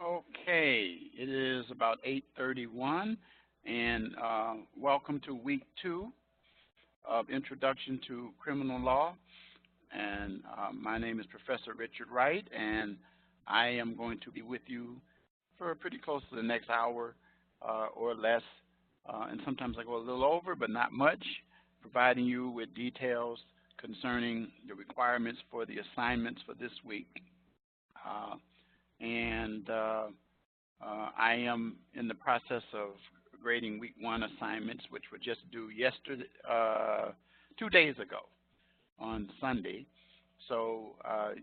Okay, it is about 8:31, and welcome to week 2 of Introduction to Criminal Law. And my name is Professor Richard Wright, and I am going to be with you for pretty close to the next hour or less. And sometimes I go a little over, but not much, providing you with details concerning the requirements for the assignments for this week. And I am in the process of grading week 1 assignments, which were just due yesterday, 2 days ago on Sunday. So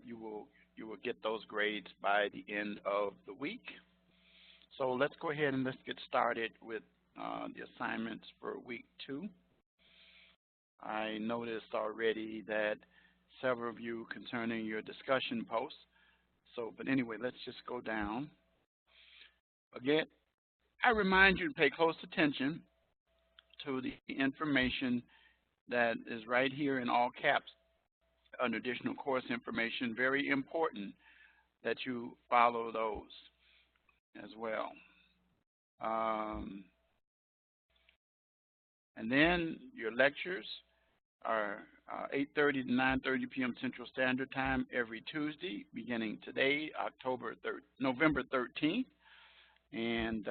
you will get those grades by the end of the week. So let's go ahead and let's get started with the assignments for week 2. I noticed already that several of you concerning your discussion posts. But anyway, let's just go down. Again, I remind you to pay close attention to the information that is right here in all caps under additional course information. Very important that you follow those as well. And then your lectures are 8:30 to 9:30 p.m. Central Standard Time every Tuesday, beginning today, November 13th. And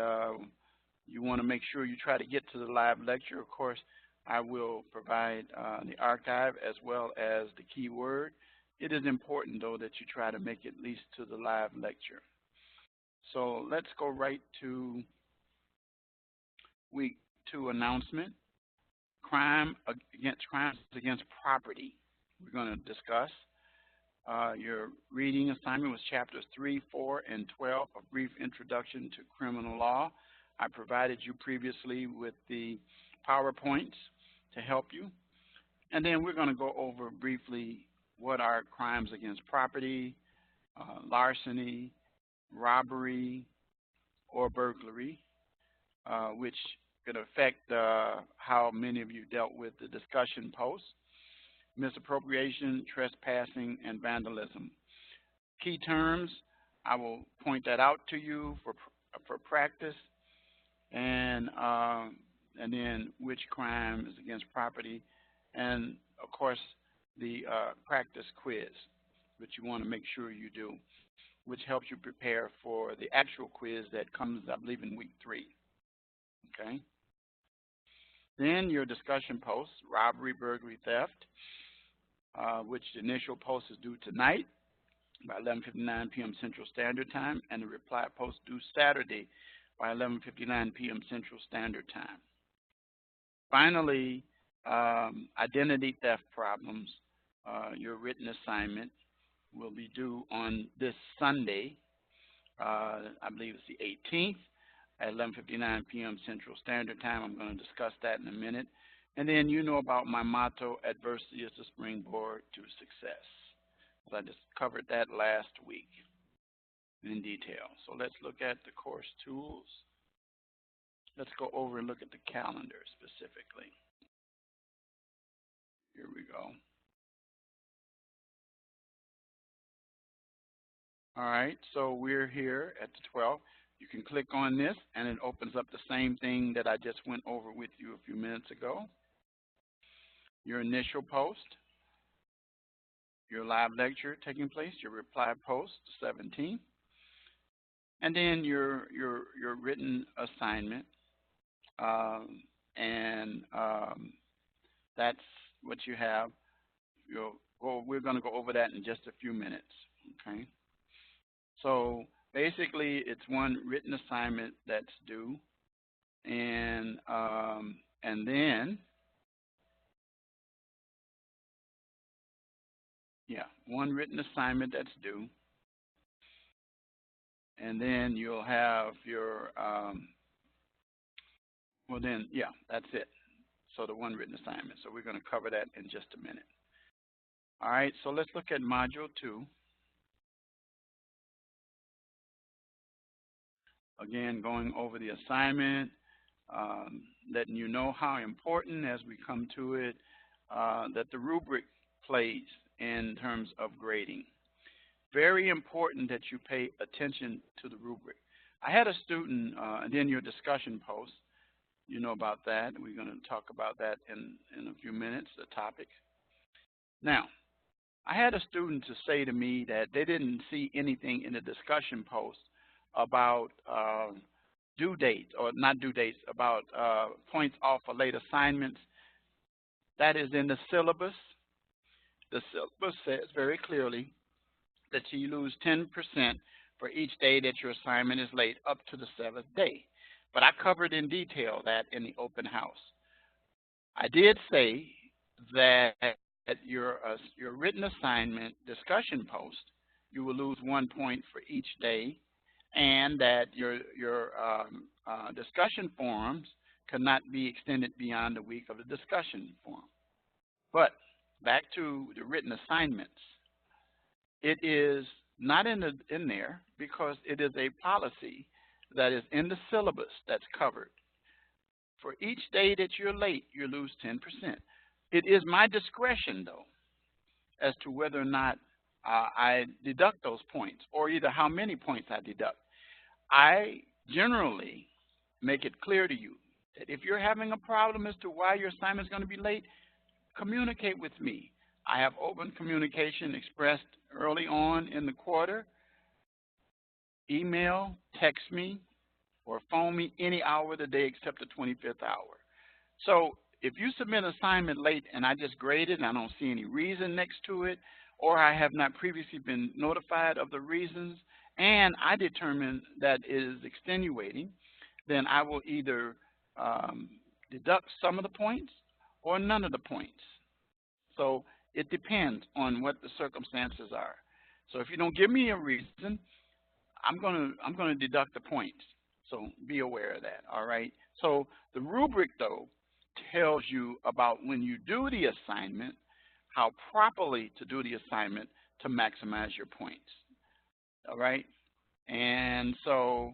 you want to make sure you try to get to the live lecture. Of course, I will provide the archive as well as the keyword. It is important, though, that you try to make it at least to the live lecture. So let's go right to week 2 announcement. Crimes against property. We're going to discuss. Your reading assignment was chapters 3, 4, and 12, A Brief Introduction to Criminal Law. I provided you previously with the PowerPoints to help you. And then we're going to go over briefly what are crimes against property, larceny, robbery, or burglary, which could affect how many of you dealt with the discussion posts. Misappropriation, trespassing, and vandalism. Key terms, I will point that out to you for practice, and then which crime is against property, and of course the practice quiz, which you want to make sure you do, which helps you prepare for the actual quiz that comes, I believe, in week 3. Okay. Then your discussion posts, robbery, burglary, theft, which the initial post is due tonight by 11:59 p.m. Central Standard Time, and the reply post due Saturday by 11:59 p.m. Central Standard Time. Finally, identity theft problems, your written assignment will be due on this Sunday, I believe it's the 18th, at 11:59 p.m. Central Standard Time. I'm going to discuss that in a minute. And then you know about my motto, adversity is the springboard to success. I just covered that last week in detail. So let's look at the course tools. Let's go over and look at the calendar specifically. Here we go. All right, so we're here at the 12th. You can click on this, and it opens up the same thing that I just went over with you a few minutes ago. Your initial post, your live lecture taking place, your reply post, 17th, and then your written assignment, and that's what you have. We're going to go over that in just a few minutes. Okay. So basically, it's one written assignment that's due, and then. Yeah, one written assignment that's due. And then you'll have your, that's it. So the one written assignment. So we're going to cover that in just a minute. All right, so let's look at Module 2. Again, going over the assignment, letting you know how important, as we come to it, that the rubric plays in terms of grading. Very important that you pay attention to the rubric. I had a student, and then your discussion post, you know about that. We're going to talk about that in a few minutes, the topic. Now, I had a student to say to me that they didn't see anything in the discussion post about due dates, or not due dates, about points off for late assignments. That is in the syllabus. The syllabus says very clearly that you lose 10% for each day that your assignment is late up to the 7th day. But I covered in detail that in the open house. I did say that your written assignment discussion post, you will lose 1 point for each day, and that your discussion forums cannot be extended beyond the week of the discussion forum. But back to the written assignments. It is not in there because it is a policy that is in the syllabus that's covered. For each day that you're late, you lose 10%. It is my discretion, though, as to whether or not I deduct those points, or either how many points I deduct. I generally make it clear to you that if you're having a problem as to why your assignment is going to be late, communicate with me. I have open communication expressed early on in the quarter. Email, text me, or phone me any hour of the day except the 25th hour. So if you submit an assignment late and I just grade it and I don't see any reason next to it, or I have not previously been notified of the reasons, and I determine that it is extenuating, then I will either deduct some of the points or none of the points. So it depends on what the circumstances are. So if you don't give me a reason, I'm going to deduct the points. So be aware of that, all right? So the rubric, though, tells you about when you do the assignment, how properly to do the assignment to maximize your points, all right? And so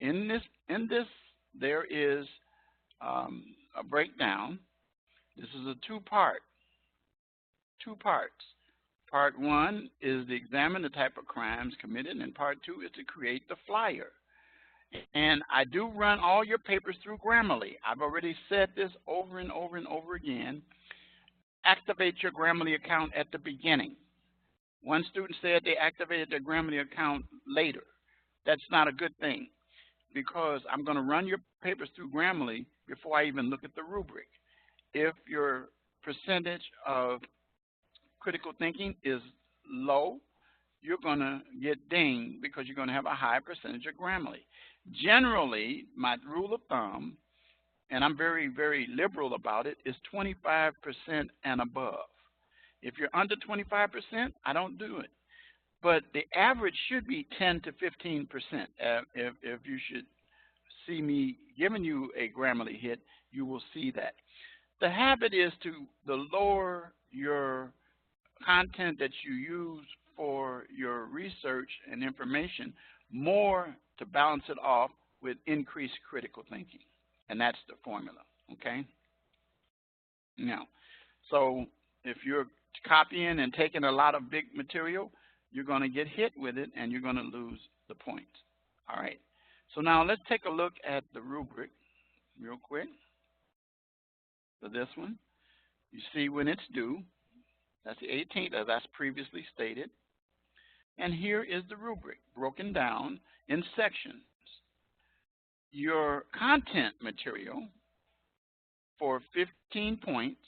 in this there is a breakdown. This is a two parts. Part one is to examine the type of crimes committed, and part two is to create the flyer. And I do run all your papers through Grammarly. I've already said this over and over and over again. Activate your Grammarly account at the beginning. One student said they activated their Grammarly account later. That's not a good thing, because I'm going to run your papers through Grammarly before I even look at the rubric. If your percentage of critical thinking is low, you're going to get dinged because you're going to have a high percentage of Grammarly. Generally, my rule of thumb, and I'm very, very liberal about it, is 25% and above. If you're under 25%, I don't do it. But the average should be 10 to 15%. If you should see me giving you a Grammarly hit, you will see that. The habit is to lower your content that you use for your research and information more to balance it off with increased critical thinking. And that's the formula, okay? Now, so if you're copying and taking a lot of big material, you're going to get hit with it and you're going to lose the points. All right. So now let's take a look at the rubric real quick for this one. You see when it's due. That's the 18th, as I previously stated. And here is the rubric broken down in sections. Your content material for 15 points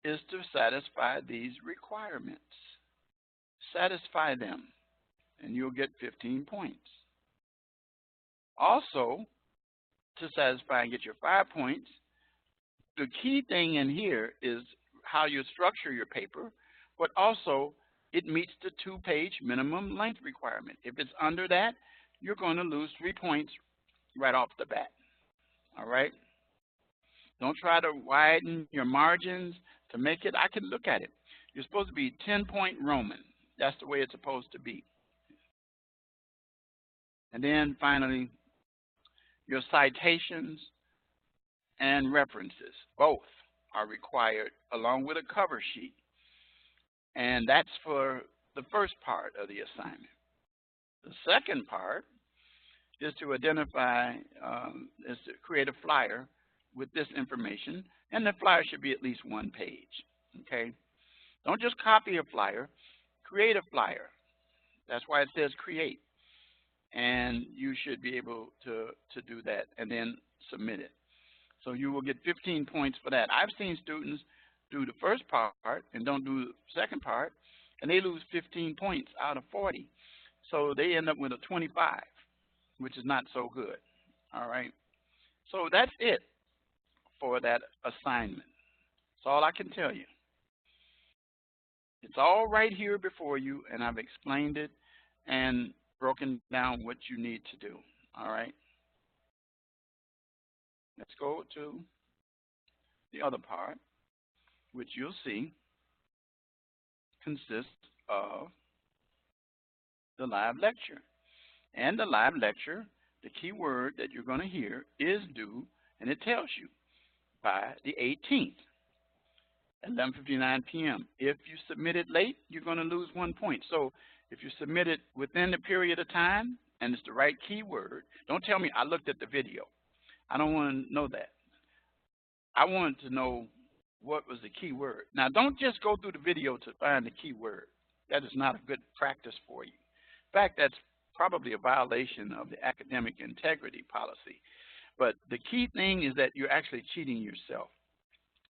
is to satisfy these requirements. Satisfy them, and you'll get 15 points. Also, to satisfy and get your 5 points, the key thing in here is how you structure your paper, but also it meets the 2-page minimum length requirement. If it's under that, you're going to lose 3 points right off the bat. All right? Don't try to widen your margins to make it. I can look at it. You're supposed to be 10-point Roman. That's the way it's supposed to be. And then finally, your citations and references, both are required along with a cover sheet. And that's for the first part of the assignment. The second part is to identify, is to create a flyer with this information, and the flyer should be at least 1 page, okay? Don't just copy a flyer, create a flyer. That's why it says create, and you should be able to do that and then submit it. So you will get 15 points for that. I've seen students do the first part and don't do the second part, and they lose 15 points out of 40. So they end up with a 25, which is not so good, all right? So that's it for that assignment. That's all I can tell you. It's all right here before you, and I've explained it and broken down what you need to do, all right? Let's go to the other part, which you'll see consists of the live lecture. And the live lecture, the key word that you're going to hear is due, and it tells you, by the 18th at 11:59 p.m. If you submit it late, you're going to lose 1 point. So if you submit it within the period of time and it's the right keyword, don't tell me I looked at the video. I don't want to know that. I want to know what was the key word. Now, don't just go through the video to find the key word. That is not a good practice for you. In fact, that's probably a violation of the academic integrity policy. But the key thing is that you're actually cheating yourself.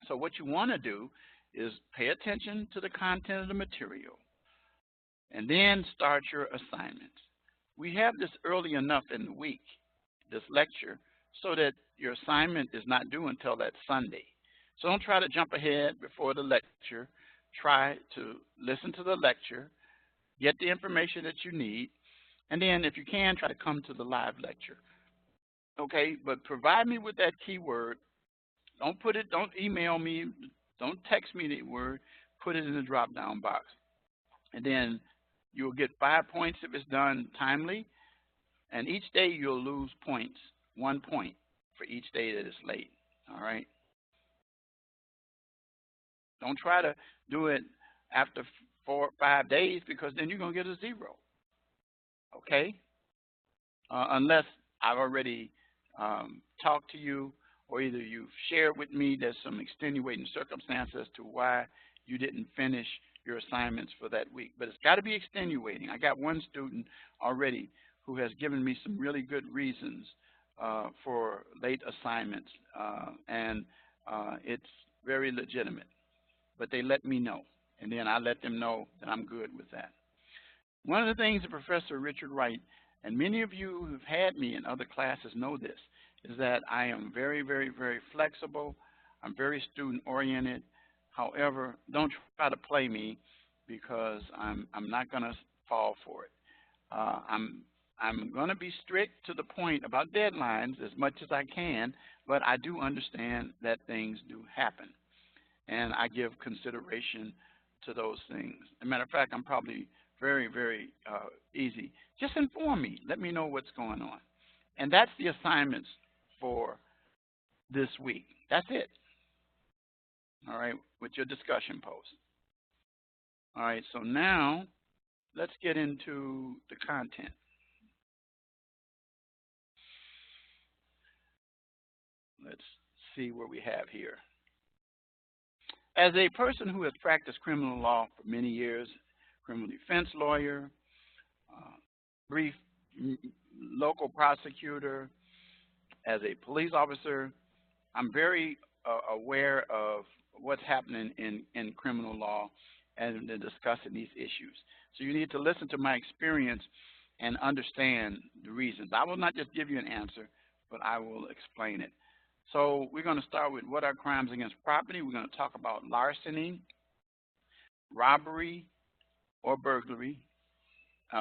So what you want to do is pay attention to the content of the material and then start your assignments. We have this early enough in the week, this lecture, so that your assignment is not due until that Sunday. So don't try to jump ahead before the lecture. Try to listen to the lecture, get the information that you need, and then if you can, try to come to the live lecture. Okay, but provide me with that keyword. Don't email me, don't text me the word, put it in the drop-down box. And then you'll get 5 points if it's done timely, and each day you'll lose points, 1 point for each day that it's late, all right? Don't try to do it after 4 or 5 days, because then you're going to get a 0, okay? Unless I've already talked to you, or either you've shared with me there's some extenuating circumstances as to why you didn't finish your assignments for that week. But it's got to be extenuating. I got one student already who has given me some really good reasons for late assignments, and it's very legitimate. But they let me know, and then I let them know that I'm good with that. One of the things that Professor Richard Wright, and many of you who've had me in other classes know this, is that I am very, very, very flexible. I'm very student-oriented. However, don't try to play me, because I'm not going to fall for it. I'm going to be strict to the point about deadlines as much as I can, but I do understand that things do happen, and I give consideration to those things. As a matter of fact, I'm probably very, very easy. Just inform me. Let me know what's going on. And that's the assignments for this week. That's it. All right, with your discussion post. All right, so now let's get into the content. Let's see what we have here. As a person who has practiced criminal law for many years, criminal defense lawyer, brief local prosecutor, as a police officer, I'm very aware of what's happening in criminal law and discussing these issues. So you need to listen to my experience and understand the reasons. I will not just give you an answer, but I will explain it. So we're going to start with what are crimes against property. We're going to talk about larceny, robbery or burglary,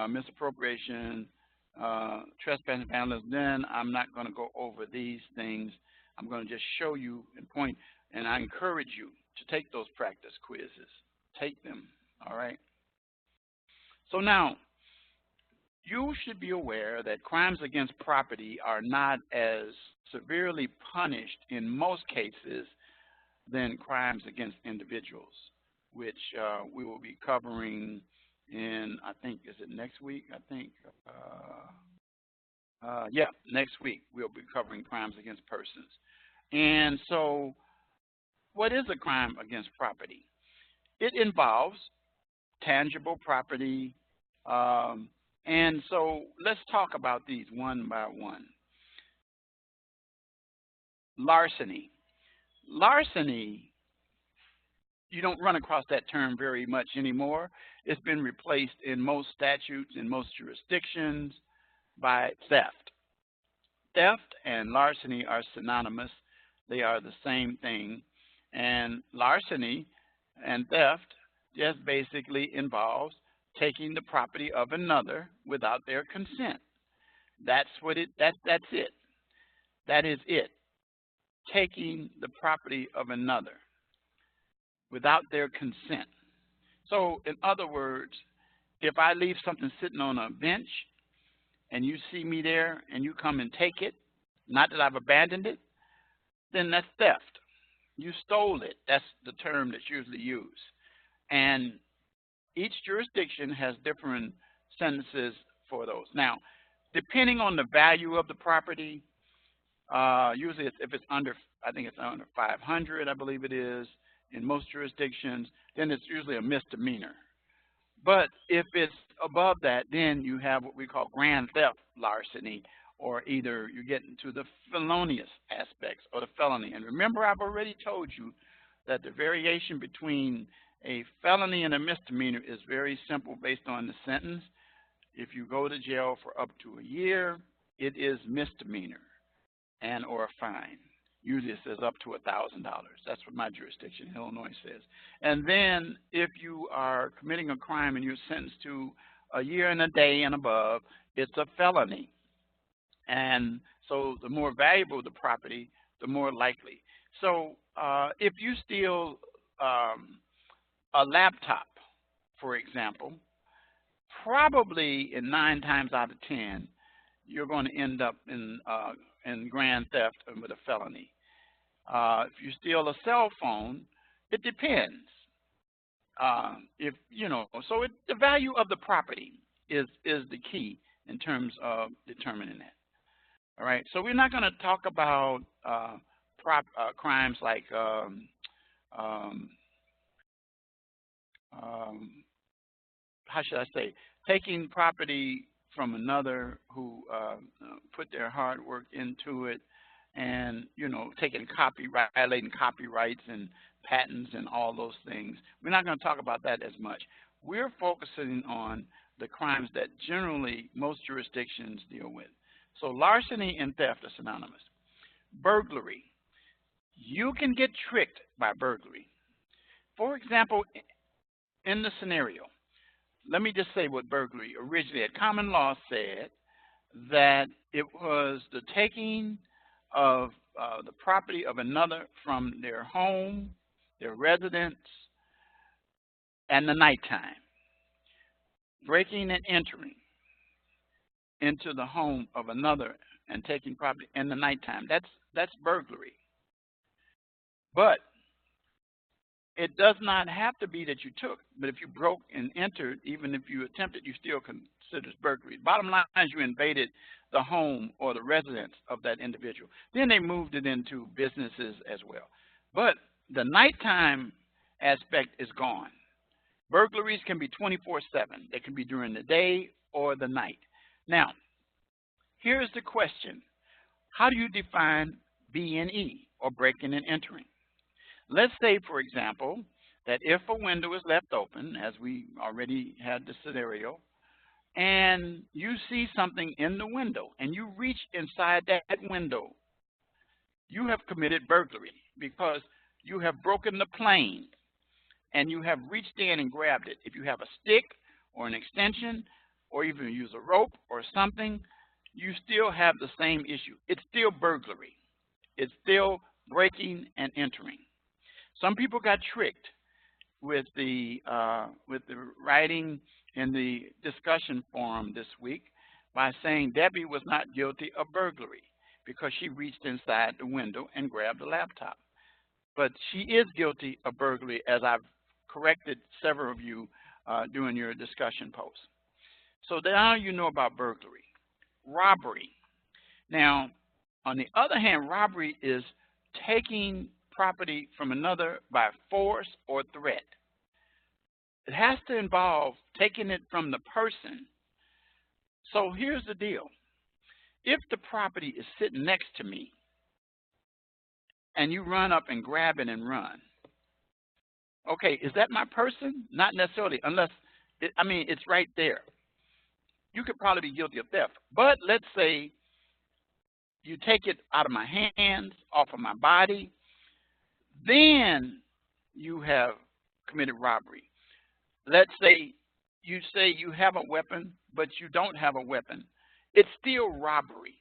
misappropriation, trespass and vandalism. Then I'm not going to go over these things. I'm going to just show you and point, and I encourage you to take those practice quizzes. Take them, all right? So now, you should be aware that crimes against property are not as severely punished in most cases than crimes against individuals, which we will be covering in, I think, is it next week? I think, yeah, next week we'll be covering crimes against persons. And so what is a crime against property? It involves tangible property. And so let's talk about these one by one. Larceny. Larceny, you don't run across that term very much anymore. It's been replaced in most statutes, in most jurisdictions, by theft. Theft and larceny are synonymous. They are the same thing. And larceny and theft just basically involves taking the property of another without their consent. That's what that's it. That is it. Taking the property of another without their consent. So in other words, if I leave something sitting on a bench and you see me there and you come and take it, not that I've abandoned it, then that's theft. You stole it. That's the term that's usually used. And each jurisdiction has different sentences for those. Now, depending on the value of the property, usually if it's under, I think it's under 500, I believe it is, in most jurisdictions, then it's usually a misdemeanor. But if it's above that, then you have what we call grand theft larceny, or either you get into the felonious aspects or the felony. And remember, I've already told you that the variation between a felony and a misdemeanor is very simple based on the sentence. If you go to jail for up to a year, it is misdemeanor and or a fine. Usually it says up to $1,000. That's what my jurisdiction in Illinois says. And then if you are committing a crime and you're sentenced to a year and a day and above, it's a felony. And so the more valuable the property, the more likely. So if you steal a laptop, for example, probably in 9 times out of 10, you're going to end up in grand theft and with a felony. If you steal a cell phone, it depends. If you know, so the value of the property is the key in terms of determining that. All right. So we're not going to talk about crimes like how should I say, taking property from another who put their hard work into it, and taking violating copyrights and patents and all those things. We're not going to talk about that as much. We're focusing on the crimes that generally most jurisdictions deal with. So larceny and theft are synonymous. Burglary. You can get tricked by burglary. For example, in the scenario, let me just say what burglary originally at common law said, that it was the taking of the property of another from their home, their residence, and the nighttime. Breaking and entering into the home of another and taking property in the nighttime. That's burglary. But it does not have to be that you took, but if you broke and entered, even if you attempted, you still considered burglary. Bottom line is you invaded the home or the residence of that individual. Then they moved it into businesses as well. But the nighttime aspect is gone. Burglaries can be 24/7. They can be during the day or the night. Now, here's the question. How do you define B&E, or breaking and entering? Let's say, for example, that if a window is left open, as we already had the scenario, and you see something in the window, and you reach inside that window, you have committed burglary because you have broken the plane, and you have reached in and grabbed it. If you have a stick or an extension, or even use a rope or something, you still have the same issue. It's still burglary. It's still breaking and entering. Some people got tricked with the writing in the discussion forum this week by saying Debbie was not guilty of burglary because she reached inside the window and grabbed the laptop. But she is guilty of burglary, as I've corrected several of you during your discussion post. So now you know about burglary. Robbery. Now, on the other hand, robbery is taking property from another by force or threat. It has to involve taking it from the person. So here's the deal. If the property is sitting next to me and you run up and grab it and run, okay, is that my person? Not necessarily, unless, it's right there. You could probably be guilty of theft. But let's say you take it out of my hands, off of my body, then you have committed robbery. Let's say you have a weapon, but you don't have a weapon. It's still robbery.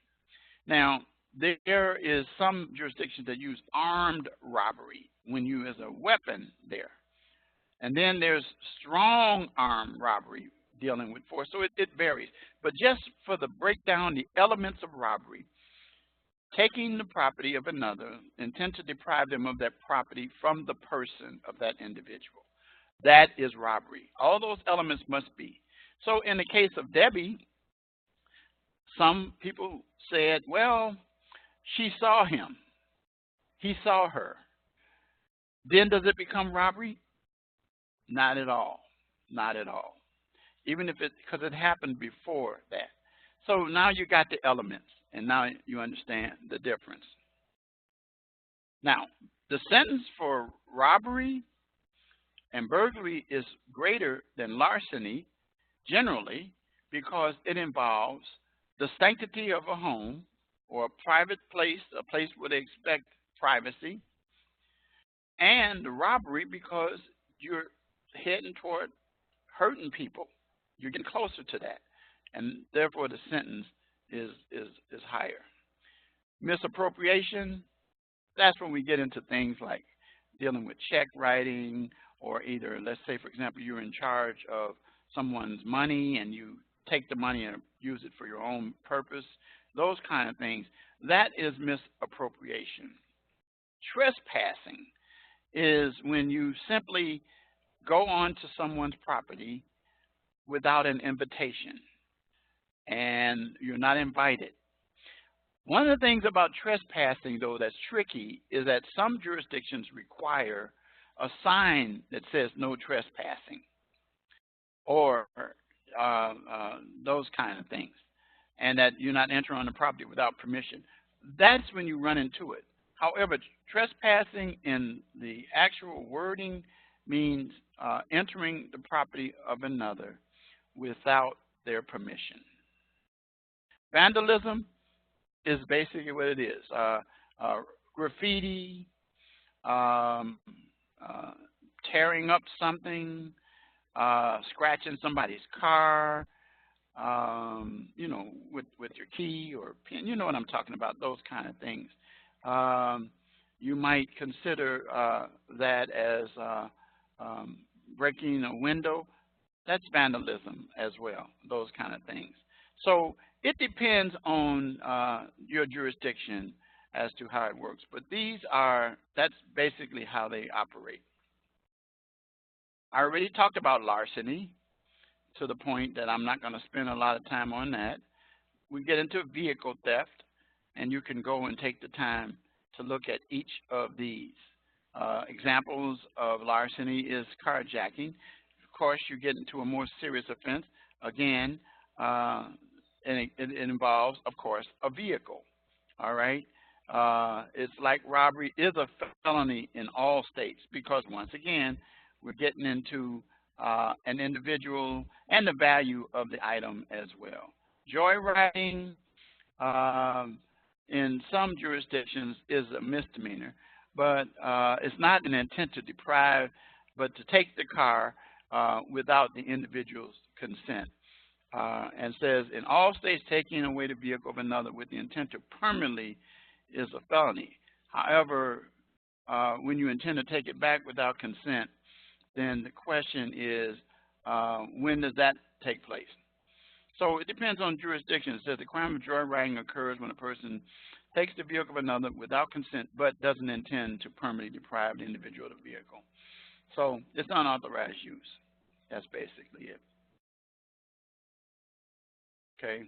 Now, there is some jurisdictions that use armed robbery when you as a weapon there. And then there's strong arm robbery dealing with force. So it varies. But just for the breakdown, the elements of robbery, taking the property of another, intent to deprive them of that property from the person of that individual. That is robbery. All those elements must be. So in the case of Debbie, some people said, well, she saw him. He saw her. Then does it become robbery? Not at all. Not at all. Even if because it happened before that. So now you got the elements, and now you understand the difference. Now, the sentence for robbery and burglary is greater than larceny, generally, because it involves the sanctity of a home or a private place, a place where they expect privacy, and the robbery because you're heading toward hurting people. You're getting closer to that, and therefore the sentence is higher. Misappropriation, that's when we get into things like dealing with check writing, or either, let's say, for example, you're in charge of someone's money and you take the money and use it for your own purpose, those kind of things. That is misappropriation. Trespassing is when you simply go onto someone's property without an invitation and you're not invited. One of the things about trespassing, though, that's tricky is that some jurisdictions require a sign that says no trespassing, or those kind of things, and that you're not entering on the property without permission. That's when you run into it. However, trespassing in the actual wording means entering the property of another without their permission. Vandalism is basically what it is. Graffiti, tearing up something, scratching somebody's car, you know, with your key or pen. You know what I'm talking about, those kind of things. You might consider that as breaking a window. That's vandalism as well, those kind of things. So it depends on your jurisdiction as to how it works. But that's basically how they operate. I already talked about larceny to the point that I'm not going to spend a lot of time on that. We get into vehicle theft, and you can go and take the time to look at each of these. Examples of larceny is carjacking. Of course, you get into a more serious offense. Again, and it involves, of course, a vehicle. All right? It's like robbery is a felony in all states because, once again, we're getting into an individual and the value of the item as well. Joyriding in some jurisdictions is a misdemeanor, but it's not an intent to deprive, but to take the car without the individual's consent. And says, in all states, taking away the vehicle of another with the intent to permanently is a felony. However, when you intend to take it back without consent, then the question is, when does that take place? So it depends on jurisdiction. It says the crime of joyriding occurs when a person takes the vehicle of another without consent but doesn't intend to permanently deprive the individual of the vehicle. So it's unauthorized use. That's basically it. Okay.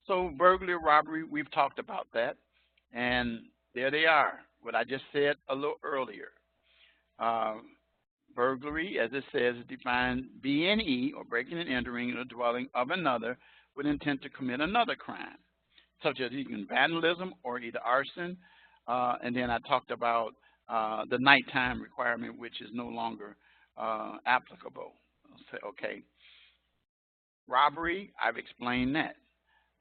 So burglary, robbery, we've talked about that. And there they are, what I just said a little earlier. Uh, Burglary, as it says, is defined B&E, or breaking and entering the dwelling of another with intent to commit another crime, such as even vandalism or either arson. And then I talked about the nighttime requirement, which is no longer applicable. Okay. Robbery, I've explained that.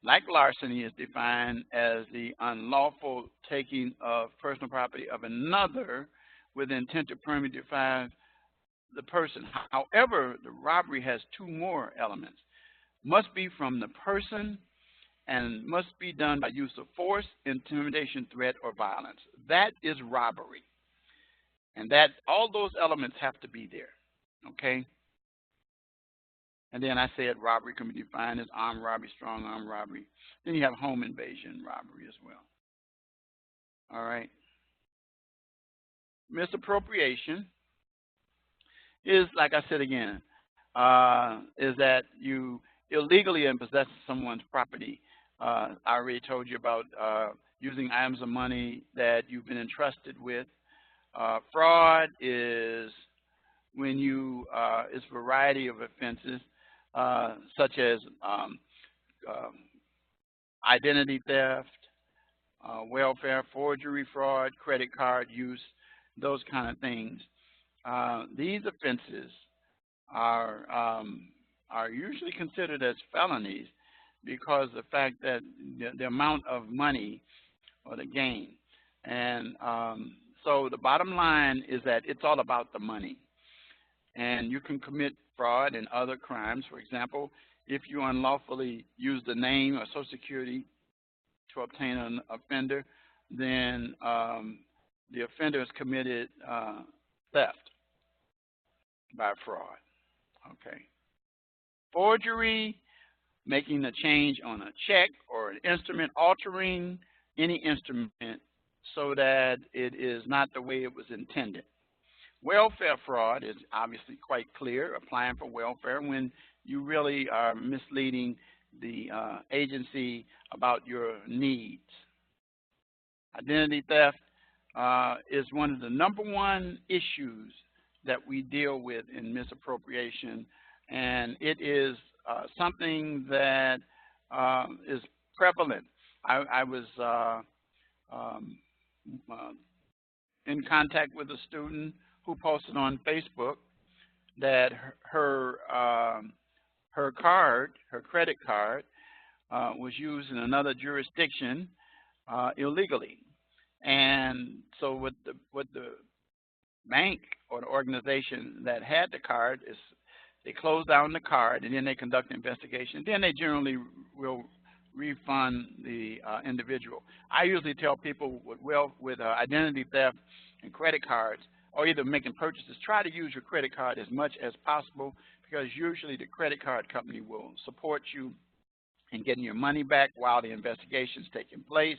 Like larceny, is defined as the unlawful taking of personal property of another with intent to permanently deprive the person. However, the robbery has two more elements. Must be from the person and must be done by use of force, intimidation, threat, or violence. That is robbery. And that all those elements have to be there. Okay? And then I said robbery can be defined as armed robbery, strong armed robbery. Then you have home invasion robbery as well. All right. Misappropriation is, like I said again, is that you illegally possess someone's property. I already told you about using items of money that you've been entrusted with. Fraud is when you, it's a variety of offenses, such as identity theft, welfare, forgery, fraud, credit card use, those kind of things. These offenses are usually considered as felonies because of the fact that the amount of money or the gain. And so the bottom line is that it's all about the money. And you can commit fraud and other crimes. For example, if you unlawfully use the name or Social Security to obtain an offender, then the offender has committed theft by fraud. Okay. Forgery, making a change on a check or an instrument, altering any instrument so that it is not the way it was intended. Welfare fraud is obviously quite clear, applying for welfare when you really are misleading the agency about your needs. Identity theft is one of the #1 issues that we deal with in misappropriation, and it is something that is prevalent. I was in contact with a student who posted on Facebook that her credit card, was used in another jurisdiction illegally, and so what the bank or the organization that had the card is they close down the card and then they conduct an investigation. Then they generally will refund the individual. I usually tell people with identity theft and credit cards, or either making purchases, try to use your credit card as much as possible, because usually the credit card company will support you in getting your money back while the investigation is taking place.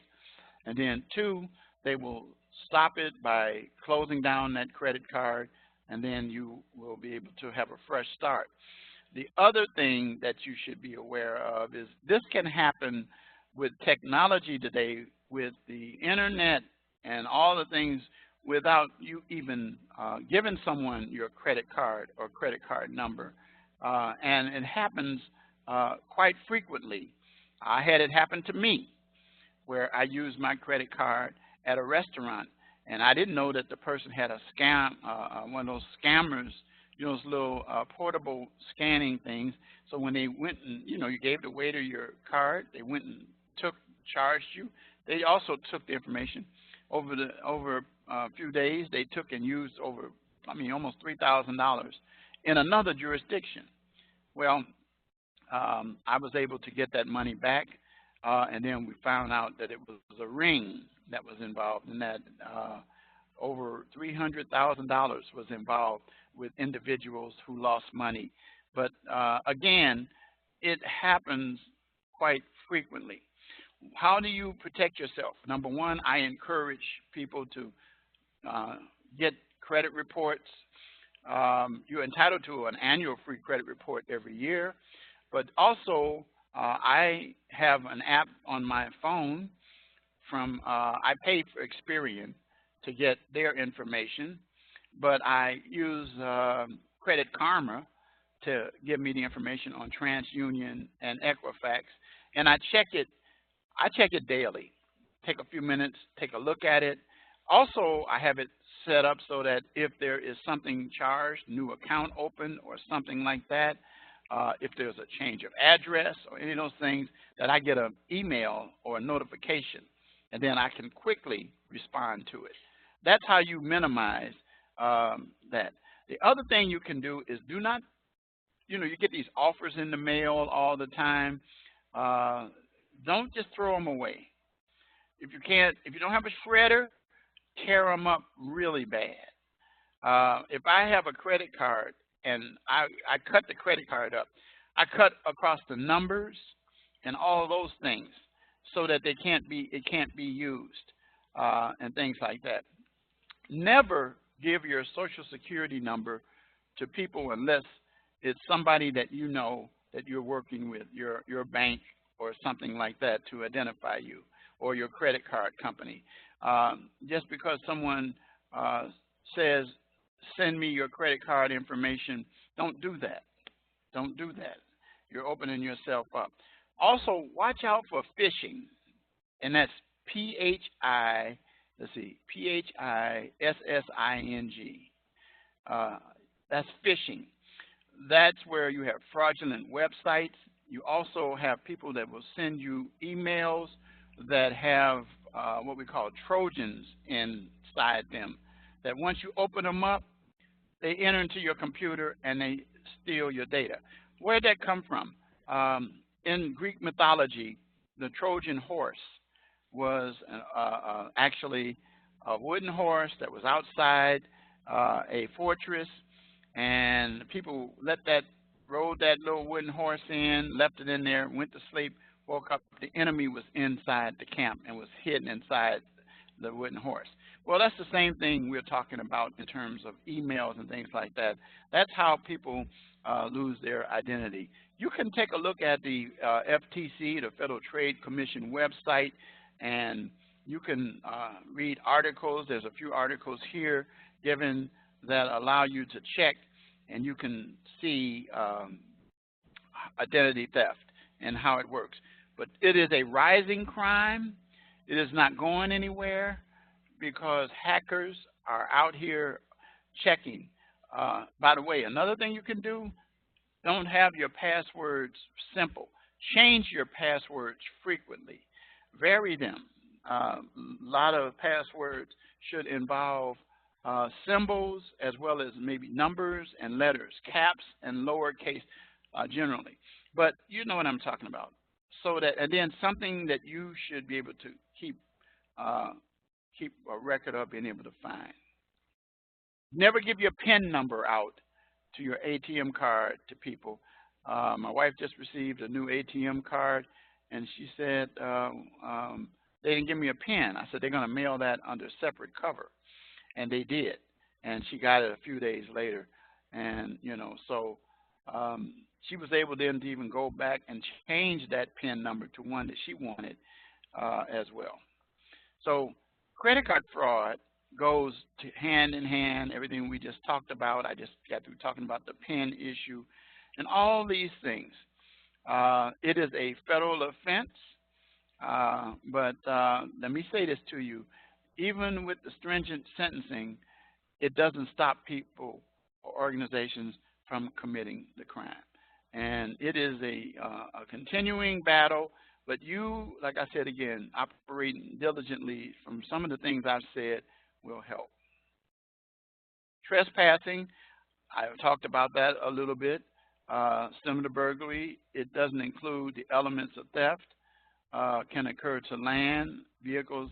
And then 2, they will stop it by closing down that credit card, and then you will be able to have a fresh start. The other thing that you should be aware of is this can happen with technology today, with the internet and all the things, without you even giving someone your credit card or credit card number. And it happens quite frequently. I had it happen to me, where I used my credit card at a restaurant, and I didn't know that the person had a scam, one of those scammers, you know, those little portable scanning things. So when they went and, you know, you gave the waiter your card, they went and charged you. They also took the information. Over a few days, they took and used almost $3,000 in another jurisdiction. Well, I was able to get that money back, and then we found out that it was a ring that was involved in that. Over $300,000 was involved with individuals who lost money. But again, it happens quite frequently. How do you protect yourself? #1, I encourage people to get credit reports. You're entitled to an annual free credit report every year, but also I have an app on my phone from, I pay for Experian to get their information, but I use Credit Karma to give me the information on TransUnion and Equifax, and I check it daily. Take a few minutes, take a look at it. Also, I have it set up so that if there is something charged, new account open or something like that, if there's a change of address or any of those things, that I get an email or a notification, and then I can quickly respond to it. That's how you minimize that. The other thing you can do is do not, you get these offers in the mail all the time. Don't just throw them away. If you don't have a shredder, tear them up really bad. If I have a credit card and I cut the credit card up, I cut across the numbers and all those things so that it can't be used and things like that. Never give your Social Security number to people unless it's somebody that you know that you're working with, your bank or something like that, to identify you, or your credit card company. Just because someone says, send me your credit card information, don't do that. Don't do that. You're opening yourself up. Also, watch out for phishing, and that's P-H-I-S-S-I-N-G. That's phishing. That's where you have fraudulent websites. You also have people that will send you emails that have what we call Trojans inside them, that once you open them up, they enter into your computer and they steal your data. Where did that come from? In Greek mythology, the Trojan horse was actually a wooden horse that was outside a fortress, and people rode that little wooden horse in, left it in there, went to sleep, woke up, the enemy was inside the camp and was hidden inside the wooden horse. Well, that's the same thing we're talking about in terms of emails and things like that. That's how people lose their identity. You can take a look at the FTC, the Federal Trade Commission website, and you can read articles. There's a few articles here given that allow you to check, and you can see identity theft and how it works. But it is a rising crime. It is not going anywhere because hackers are out here checking. By the way, another thing you can do, don't have your passwords simple. Change your passwords frequently. Vary them. A lot of passwords should involve symbols as well as maybe numbers and letters, caps and lowercase generally. But you know what I'm talking about. So that, and then something that you should be able to keep a record of being able to find. Never give your PIN number out to your ATM card to people. My wife just received a new ATM card, and she said they didn't give me a PIN. I said they're going to mail that under separate cover, and they did, and she got it a few days later, and so she was able then to even go back and change that PIN number to one that she wanted as well. So credit card fraud goes hand in hand, everything we just talked about. I just got through talking about the PIN issue and all these things. It is a federal offense, but let me say this to you. Even with the stringent sentencing, it doesn't stop people or organizations from committing the crime. And it is a continuing battle, but you, like I said again, operating diligently from some of the things I've said will help. Trespassing, I've talked about that a little bit. Similar to burglary, it doesn't include the elements of theft, can occur to land, vehicles.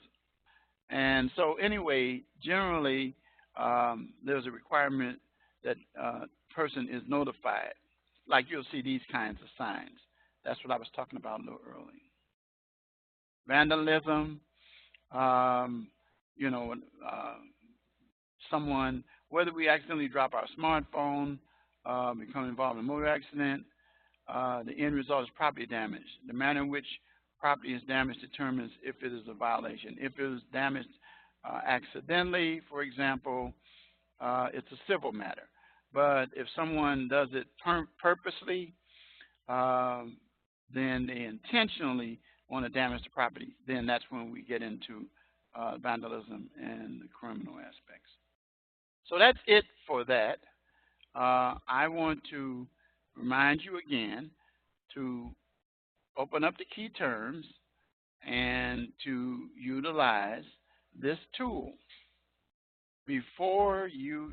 And so anyway, generally, there's a requirement that person is notified. Like you'll see these kinds of signs. That's what I was talking about a little early. Vandalism, someone whether we accidentally drop our smartphone, become involved in a motor accident, the end result is property damage. The manner in which property is damaged determines if it is a violation. If it is damaged accidentally, for example, it's a civil matter. But if someone does it purposely, then they intentionally want to damage the property, then that's when we get into vandalism and the criminal aspects. So that's it for that. I want to remind you again to open up the key terms and to utilize this tool before you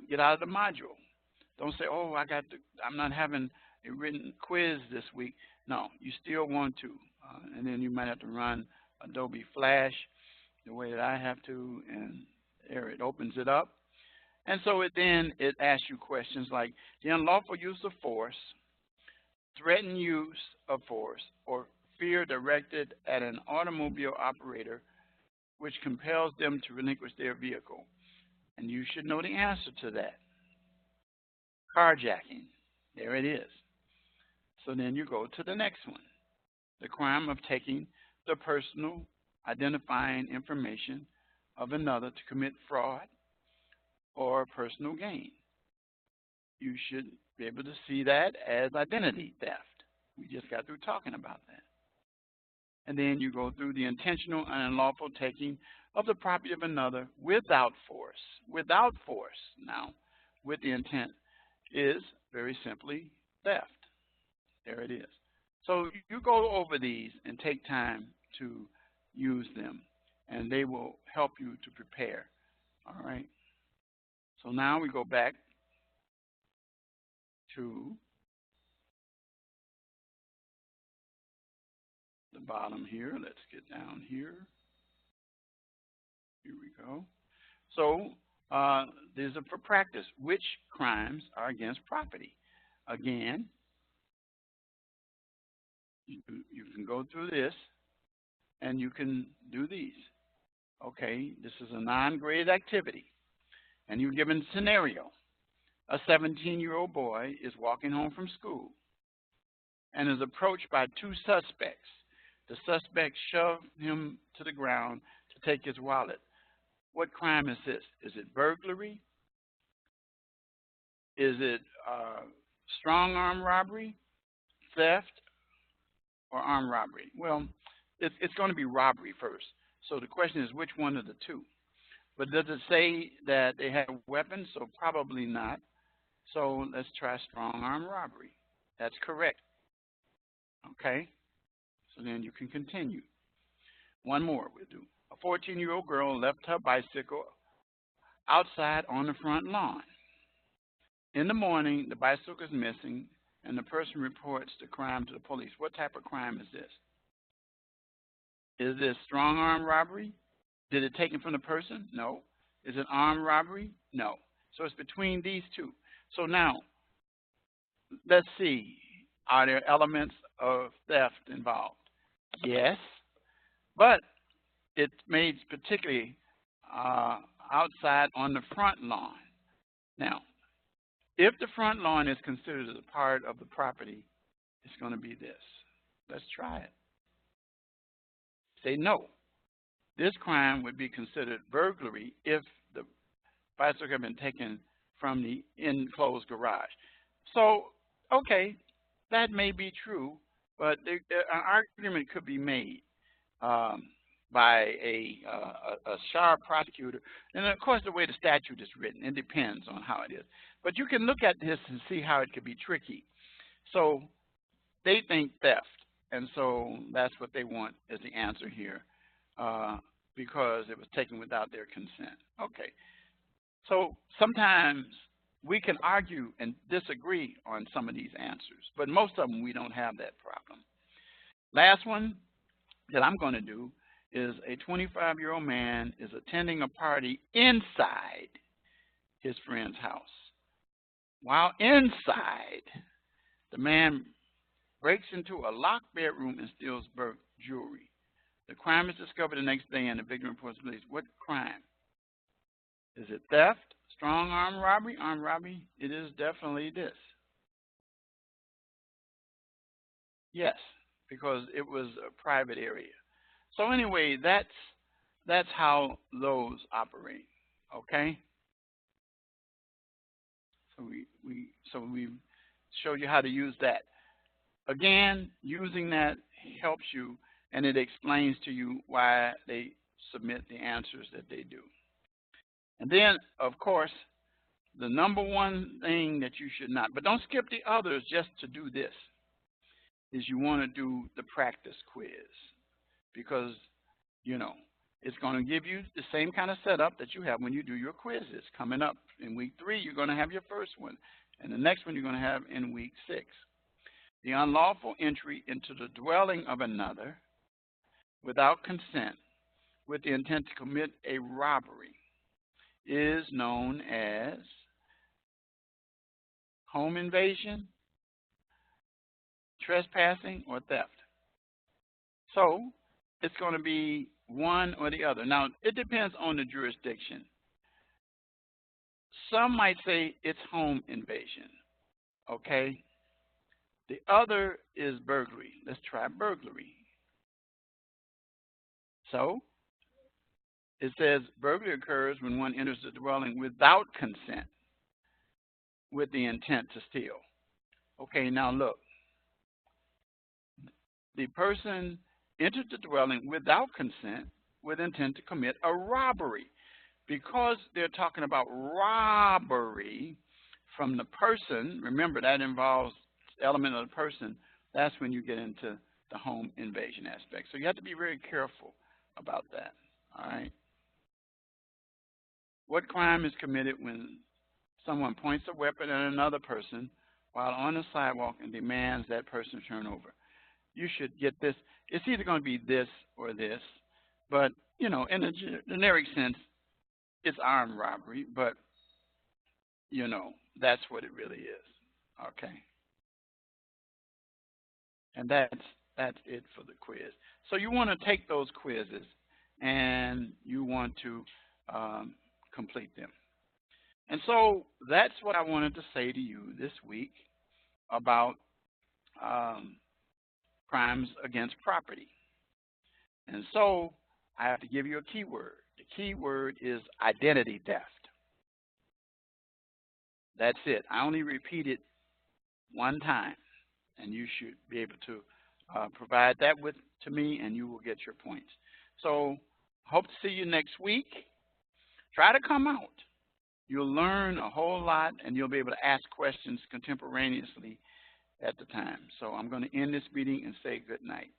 get out of the module. Don't say, oh, I'm not having a written quiz this week. No, you still want to. And then you might have to run Adobe Flash the way that I have to, and there it opens it up. And so it asks you questions like the unlawful use of force, threatened use of force, or fear directed at an automobile operator which compels them to relinquish their vehicle. And you should know the answer to that. Carjacking. There it is. So then you go to the next one. The crime of taking the personal identifying information of another to commit fraud or personal gain. You should be able to see that as identity theft. We just got through talking about that. And then you go through the intentional and unlawful taking of the property of another without force. Without force, now, with the intent, is very simply theft. There it is. So you go over these and take time to use them, and they will help you to prepare. All right? So now we go back to the bottom here. Let's get down here. Here we go. So these are for practice. Which crimes are against property? Again, you can go through this, and you can do these. Okay, this is a non-graded activity. And you're given a scenario. A 17-year-old boy is walking home from school and is approached by two suspects. The suspects shove him to the ground to take his wallet. What crime is this? Is it burglary? Is it strong arm robbery, theft, or armed robbery? Well, it's going to be robbery first. So the question is, which one of the two? But does it say that they have weapons? So probably not. So let's try strong arm robbery. That's correct. Okay? So then you can continue. One more we'll do. A 14-year-old girl left her bicycle outside on the front lawn. In the morning, the bicycle is missing, and the person reports the crime to the police. What type of crime is this? Is this strong arm robbery? Did it take it from the person? No. Is it armed robbery? No. So it's between these two. So now, let's see. Are there elements of theft involved? Yes. But it's made particularly outside on the front lawn. Now, if the front lawn is considered as a part of the property, it's going to be this. Let's try it. Say no. This crime would be considered burglary if the bicycle had been taken from the enclosed garage. So, okay, that may be true, but an argument could be made by a sharp prosecutor. And, of course, the way the statute is written, it depends on how it is. But you can look at this and see how it could be tricky. So they think theft, and so that's what they want as the answer here. Because it was taken without their consent. Okay. So sometimes we can argue and disagree on some of these answers, but most of them we don't have that problem. Last one that I'm going to do is a 25-year-old man is attending a party inside his friend's house. While inside, the man breaks into a locked bedroom and steals jewelry. The crime is discovered the next day, and the victim reports police. What crime? Is it theft, strong armed robbery, armed robbery? It is definitely this. Yes, because it was a private area. So anyway, that's how those operate. Okay. So we showed you how to use that. Again, using that helps you, and it explains to you why they submit the answers that they do. And then, of course, the number one thing that you should not, but don't skip the others just to do this, is you want to do the practice quiz, because, you know, it's going to give you the same kind of setup that you have when you do your quizzes. Coming up in week 3, you're going to have your first one, and the next one you're going to have in week 6. The unlawful entry into the dwelling of another without consent with the intent to commit a robbery is known as home invasion, trespassing, or theft. So it's going to be one or the other. Now, it depends on the jurisdiction. Some might say it's home invasion, okay? The other is burglary. Let's try burglary. So it says burglary occurs when one enters the dwelling without consent with the intent to steal. Okay, now look. The person entered the dwelling without consent with intent to commit a robbery. Because they're talking about robbery from the person, remember that involves the element of the person, that's when you get into the home invasion aspect. So you have to be very careful about that, all right? What crime is committed when someone points a weapon at another person while on the sidewalk and demands that person turn over? You should get this. It's either going to be this or this, but, you know, in a generic sense, it's armed robbery, but, you know, that's what it really is, okay? And that's it for the quiz. So you want to take those quizzes, and you want to complete them. And so that's what I wanted to say to you this week about crimes against property. And so I have to give you a keyword. The keyword is identity theft. That's it. I only repeat it one time, and you should be able to provide that to me, and you will get your points. So hope to see you next week. Try to come out. You'll learn a whole lot, and you'll be able to ask questions contemporaneously at the time. So I'm going to end this meeting and say good night.